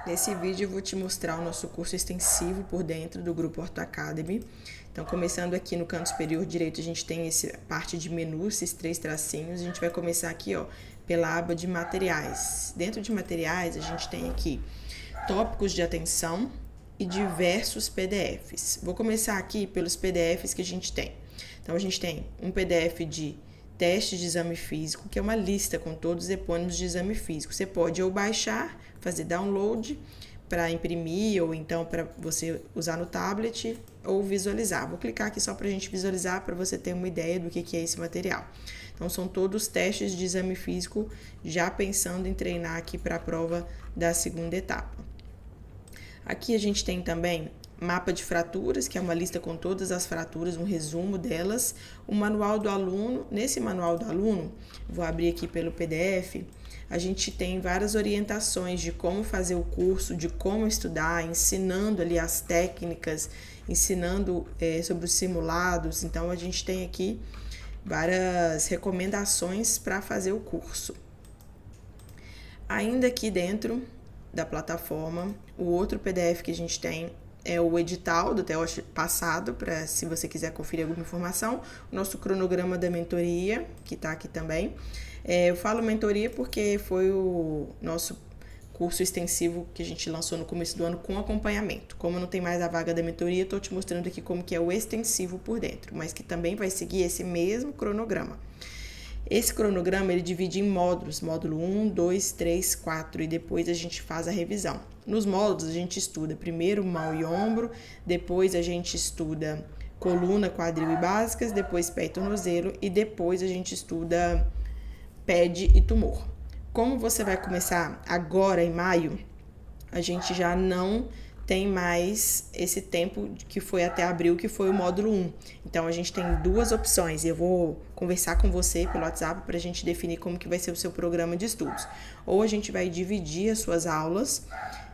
Nesse vídeo eu vou te mostrar o nosso curso extensivo por dentro do Grupo Ortho Academy. Então, começando aqui no canto superior direito, a gente tem essa parte de menu, esses 3 tracinhos. A gente vai começar aqui, ó, pela aba de materiais. Dentro de materiais, a gente tem aqui tópicos de atenção e diversos PDFs. Vou começar aqui pelos PDFs que a gente tem. Então, a gente tem um PDF de teste de exame físico, que é uma lista com todos os epônimos de exame físico. Você pode ou baixar, fazer download para imprimir, ou então para você usar no tablet, ou visualizar. Vou clicar aqui só para a gente visualizar, para você ter uma ideia do que é esse material. Então, são todos testes de exame físico, já pensando em treinar aqui para a prova da segunda etapa. Aqui a gente tem também mapa de fraturas, que é uma lista com todas as fraturas, um resumo delas, o manual do aluno. Nesse manual do aluno, vou abrir aqui pelo PDF, a gente tem várias orientações de como fazer o curso, de como estudar, ensinando ali as técnicas, ensinando sobre os simulados. Então, a gente tem aqui várias recomendações para fazer o curso. Ainda aqui dentro da plataforma, o outro PDF que a gente tem é o edital do TEOT passado, para se você quiser conferir alguma informação, o nosso cronograma da mentoria, que está aqui também. Eu falo mentoria porque foi o nosso curso extensivo que a gente lançou no começo do ano com acompanhamento. Como não tem mais a vaga da mentoria, estou te mostrando aqui como que é o extensivo por dentro, mas que também vai seguir esse mesmo cronograma. Esse cronograma ele divide em módulos, módulo 1, 2, 3, 4 e depois a gente faz a revisão. Nos módulos a gente estuda primeiro mão e ombro, depois a gente estuda coluna, quadril e básicas, depois pé e tornozelo e depois a gente estuda PED e tumor. Como você vai começar agora em maio, a gente já não tem mais esse tempo que foi até abril, que foi o módulo 1. Então, a gente tem duas opções e eu vou conversar com você pelo WhatsApp para a gente definir como que vai ser o seu programa de estudos. Ou a gente vai dividir as suas aulas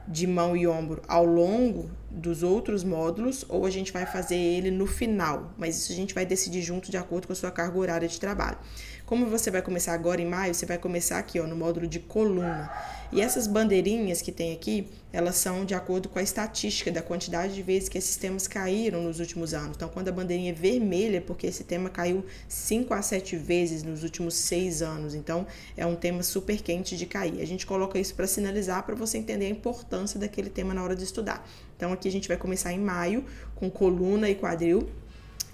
de mão e ombro ao longo dos outros módulos, ou a gente vai fazer ele no final, mas isso a gente vai decidir junto de acordo com a sua carga horária de trabalho. Como você vai começar agora em maio, você vai começar aqui, ó, no módulo de coluna. E essas bandeirinhas que tem aqui, elas são de acordo com a estatística da quantidade de vezes que esses temas caíram nos últimos anos. Então, quando a bandeirinha é vermelha, é porque esse tema caiu 5 a 7 vezes nos últimos 6 anos. Então, é um tema super quente de cair. A gente coloca isso para sinalizar, para você entender a importância daquele tema na hora de estudar. Então, aqui a gente vai começar em maio, com coluna e quadril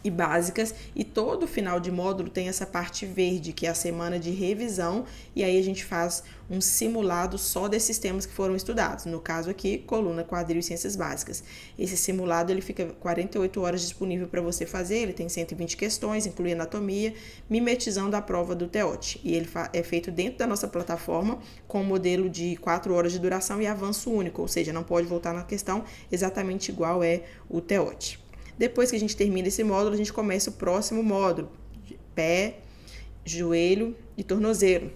e básicas, e todo final de módulo tem essa parte verde, que é a semana de revisão, e aí a gente faz um simulado só desses temas que foram estudados. No caso aqui, coluna, quadril e ciências básicas. Esse simulado ele fica 48 horas disponível para você fazer, ele tem 120 questões, inclui anatomia, mimetizando a prova do TEOT. E ele é feito dentro da nossa plataforma com um modelo de 4 horas de duração e avanço único, ou seja, não pode voltar na questão exatamente igual é o TEOT. Depois que a gente termina esse módulo, a gente começa o próximo módulo, pé, joelho e tornozelo.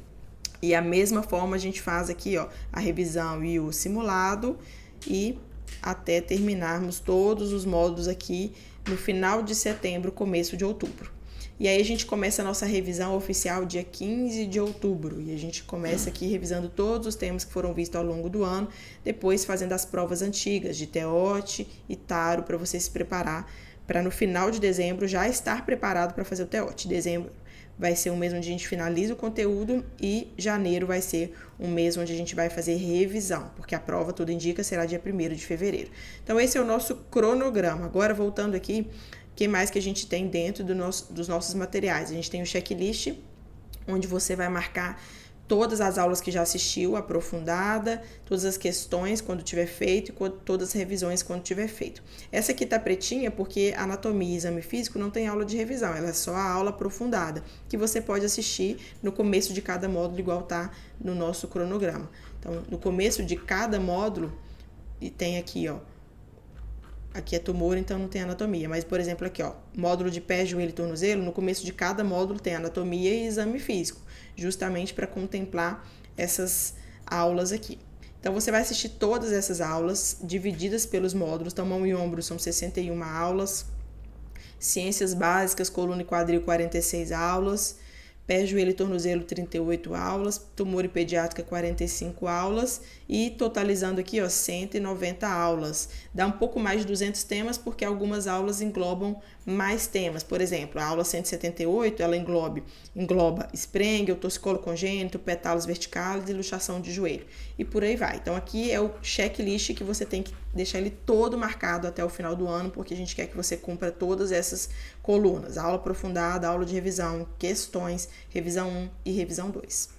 E a mesma forma a gente faz aqui, ó, a revisão e o simulado, e até terminarmos todos os módulos aqui no final de setembro, começo de outubro. E aí a gente começa a nossa revisão oficial dia 15 de outubro. E a gente começa aqui revisando todos os temas que foram vistos ao longo do ano, depois fazendo as provas antigas de TEOT e TARO para você se preparar para no final de dezembro já estar preparado para fazer o TEOT. Dezembro vai ser um mês onde a gente finaliza o conteúdo e janeiro vai ser um mês onde a gente vai fazer revisão, porque a prova, tudo indica, será dia 1º de fevereiro. Então, esse é o nosso cronograma. Agora, voltando aqui, o que mais que a gente tem dentro dos nossos materiais? A gente tem o checklist, onde você vai marcar todas as aulas que já assistiu, aprofundada, todas as questões quando tiver feito e todas as revisões quando tiver feito. Essa aqui tá pretinha porque anatomia e exame físico não tem aula de revisão, ela é só a aula aprofundada, que você pode assistir no começo de cada módulo, igual tá no nosso cronograma. Então, no começo de cada módulo, e tem aqui, ó, aqui é tumor, então não tem anatomia. Mas, por exemplo, aqui, ó, módulo de pé, joelho e tornozelo, no começo de cada módulo tem anatomia e exame físico, justamente para contemplar essas aulas aqui. Então, você vai assistir todas essas aulas divididas pelos módulos. Então, mão e ombro são 61 aulas, ciências básicas, coluna e quadril, 46 aulas, pé, joelho e tornozelo, 38 aulas, tumor e pediátrica, 45 aulas e totalizando aqui, ó, 190 aulas. Dá um pouco mais de 200 temas porque algumas aulas englobam mais temas. Por exemplo, a aula 178, ela engloba Sprengel, torcicolo congênito, pétalos verticais e luxação de joelho. E por aí vai. Então aqui é o checklist que você tem que deixar ele todo marcado até o final do ano, porque a gente quer que você cumpra todas essas colunas. Aula aprofundada, aula de revisão, questões, revisão 1 e revisão 2.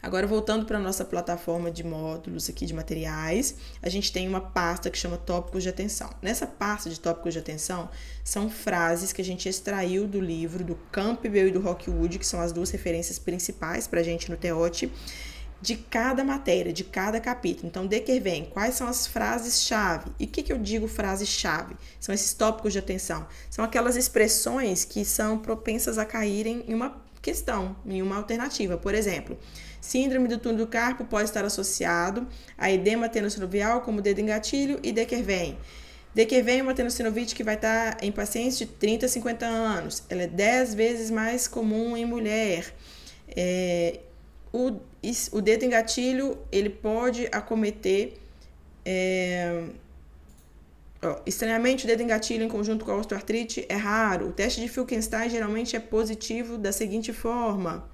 Agora, voltando para a nossa plataforma de módulos aqui de materiais, a gente tem uma pasta que chama tópicos de atenção. Nessa pasta de tópicos de atenção, são frases que a gente extraiu do livro do Campbell e do Rockwood, que são as duas referências principais para a gente no TEOT, de cada matéria, de cada capítulo. Então, de que vem? Quais são as frases-chave? E o que eu digo frase-chave? São esses tópicos de atenção. São aquelas expressões que são propensas a caírem em uma questão, em uma alternativa. Por exemplo, síndrome do túnel do carpo pode estar associado a edema tenossinovial como dedo em gatilho e Dequervain. Dequervain é uma tenossinovite que vai estar em pacientes de 30 a 50 anos. Ela é 10 vezes mais comum em mulher. O dedo em gatilho, ele pode acometer estranhamente, o dedo em gatilho em conjunto com a osteoartrite é raro. O teste de Finkelstein geralmente é positivo da seguinte forma: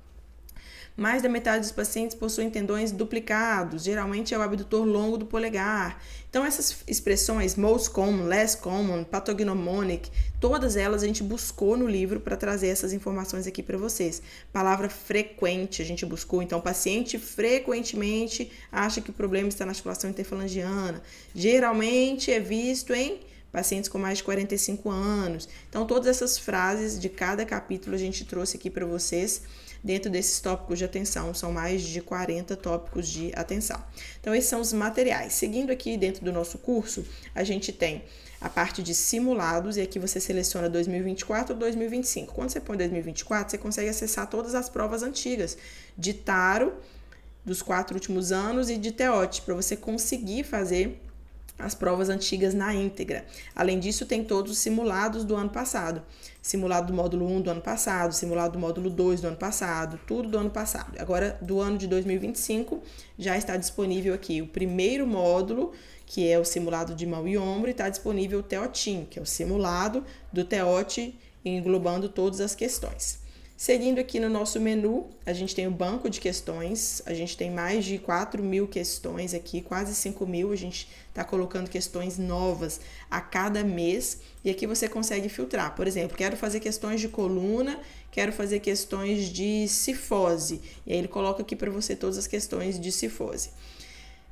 mais da metade dos pacientes possuem tendões duplicados, geralmente é o abdutor longo do polegar. Então, essas expressões most common, less common, pathognomonic, todas elas a gente buscou no livro para trazer essas informações aqui para vocês. Palavra frequente, a gente buscou. Então, paciente frequentemente acha que o problema está na articulação interfalangiana. Geralmente é visto em pacientes com mais de 45 anos. Então, todas essas frases de cada capítulo a gente trouxe aqui para vocês dentro desses tópicos de atenção. São mais de 40 tópicos de atenção. Então, esses são os materiais. Seguindo aqui dentro do nosso curso, a gente tem a parte de simulados, e aqui você seleciona 2024 ou 2025. Quando você põe 2024, você consegue acessar todas as provas antigas de Taro, dos 4 últimos anos, e de TEOT, para você conseguir fazer as provas antigas na íntegra. Além disso, tem todos os simulados do ano passado. Simulado do módulo 1 do ano passado, simulado do módulo 2 do ano passado, tudo do ano passado. Agora, do ano de 2025, já está disponível aqui o primeiro módulo, que é o simulado de mão e ombro, e está disponível o TEOTIM, que é o simulado do TEOT, englobando todas as questões. Seguindo aqui no nosso menu, a gente tem o banco de questões, a gente tem mais de 4.000 questões aqui, quase 5.000, a gente está colocando questões novas a cada mês, e aqui você consegue filtrar. Por exemplo, quero fazer questões de coluna, quero fazer questões de cifose, e aí ele coloca aqui para você todas as questões de cifose.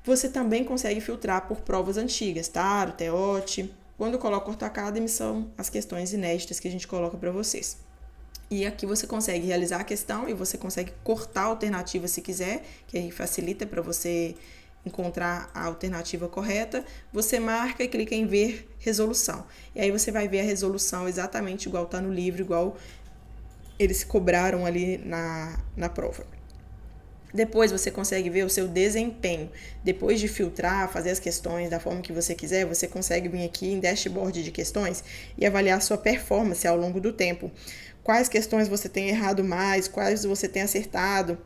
Você também consegue filtrar por provas antigas, Taro, TEOT. Quando eu coloco Ortho Academy, são as questões inéditas que a gente coloca para vocês. E aqui você consegue realizar a questão e você consegue cortar a alternativa se quiser, que aí facilita para você encontrar a alternativa correta. Você marca e clica em ver resolução. E aí você vai ver a resolução exatamente igual está no livro, igual eles cobraram ali na prova. Depois você consegue ver o seu desempenho. Depois de filtrar, fazer as questões da forma que você quiser, você consegue vir aqui em dashboard de questões e avaliar a sua performance ao longo do tempo. Quais questões você tem errado mais, quais você tem acertado,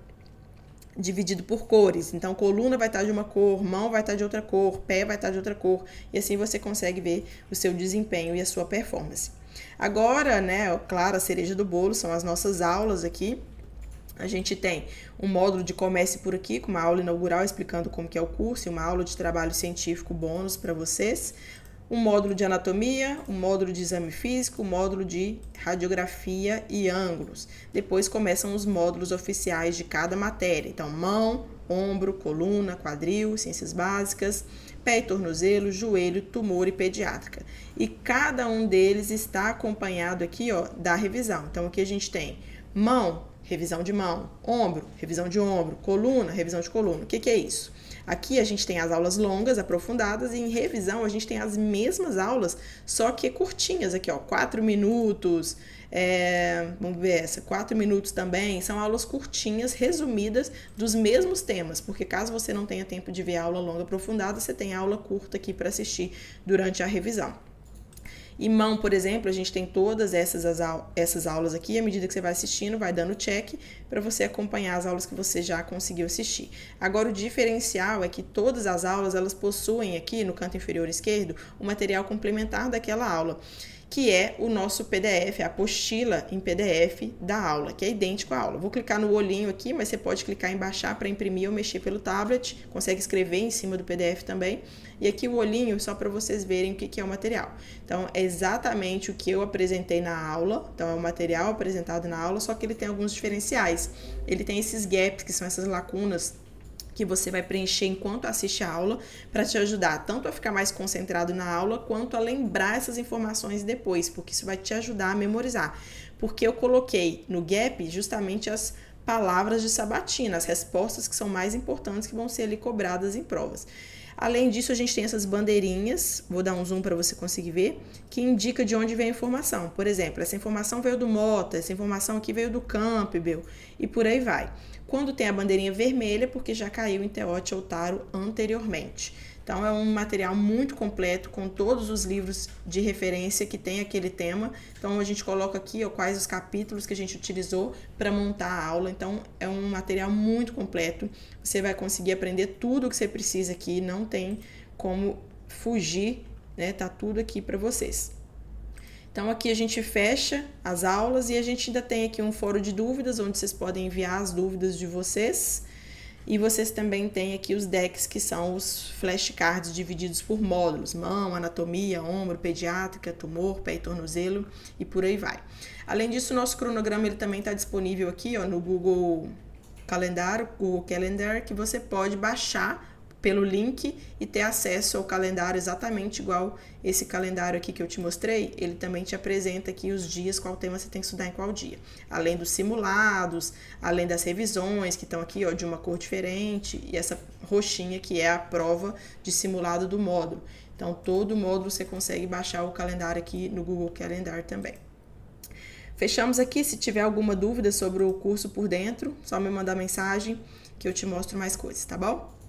dividido por cores. Então, coluna vai estar de uma cor, mão vai estar de outra cor, pé vai estar de outra cor, e assim você consegue ver o seu desempenho e a sua performance. Agora, né, claro, a cereja do bolo são as nossas aulas aqui. A gente tem um módulo de comece por aqui, com uma aula inaugural explicando como que é o curso, e uma aula de trabalho científico bônus para vocês. Um módulo de anatomia, um módulo de exame físico, um módulo de radiografia e ângulos. Depois começam os módulos oficiais de cada matéria. Então, mão, ombro, coluna, quadril, ciências básicas, pé e tornozelo, joelho, tumor e pediátrica. E cada um deles está acompanhado aqui, ó, da revisão. Então, aqui a gente tem mão, revisão de mão, ombro, revisão de ombro, coluna, revisão de coluna. O que é isso? Aqui a gente tem as aulas longas, aprofundadas, e em revisão a gente tem as mesmas aulas, só que curtinhas aqui, ó, 4 minutos, vamos ver essa, 4 minutos também, são aulas curtinhas, resumidas, dos mesmos temas, porque caso você não tenha tempo de ver a aula longa aprofundada, você tem aula curta aqui para assistir durante a revisão. E mão, por exemplo, a gente tem todas essas aulas aqui. À medida que você vai assistindo, vai dando check para você acompanhar as aulas que você já conseguiu assistir. Agora, o diferencial é que todas as aulas, elas possuem aqui no canto inferior esquerdo o material complementar daquela aula, que é o nosso PDF, a apostila em PDF da aula, que é idêntico à aula. Vou clicar no olhinho aqui, mas você pode clicar em baixar para imprimir ou mexer pelo tablet, consegue escrever em cima do PDF também. E aqui o olhinho só para vocês verem o que é o material. Então, é exatamente o que eu apresentei na aula, então é o material apresentado na aula, só que ele tem alguns diferenciais. Ele tem esses gaps, que são essas lacunas que você vai preencher enquanto assiste a aula, para te ajudar tanto a ficar mais concentrado na aula, quanto a lembrar essas informações depois, porque isso vai te ajudar a memorizar. Porque eu coloquei no gap justamente as palavras de sabatina, as respostas que são mais importantes, que vão ser ali cobradas em provas. Além disso, a gente tem essas bandeirinhas, vou dar um zoom para você conseguir ver, que indica de onde vem a informação. Por exemplo, essa informação veio do Mota, essa informação aqui veio do Campbell, e por aí vai. Quando tem a bandeirinha vermelha, porque já caiu em Teote ou Taro anteriormente. Então, é um material muito completo, com todos os livros de referência que tem aquele tema. Então, a gente coloca aqui quais os capítulos que a gente utilizou para montar a aula. Então, é um material muito completo. Você vai conseguir aprender tudo o que você precisa aqui, não tem como fugir, né? Tá tudo aqui para vocês. Então, aqui a gente fecha as aulas e a gente ainda tem aqui um fórum de dúvidas, onde vocês podem enviar as dúvidas de vocês. E vocês também têm aqui os decks, que são os flashcards divididos por módulos: mão, anatomia, ombro, pediátrica, tumor, pé e tornozelo e por aí vai. Além disso, o nosso cronograma ele também está disponível aqui no Google Calendário, Google Calendar, que você pode baixar pelo link e ter acesso ao calendário exatamente igual esse calendário aqui que eu te mostrei. Ele também te apresenta aqui os dias, qual tema você tem que estudar em qual dia. Além dos simulados, além das revisões, que estão aqui de uma cor diferente, e essa roxinha que é a prova de simulado do módulo. Então, todo módulo você consegue baixar o calendário aqui no Google Calendar também. Fechamos aqui. Se tiver alguma dúvida sobre o curso por dentro, só me mandar mensagem que eu te mostro mais coisas, tá bom?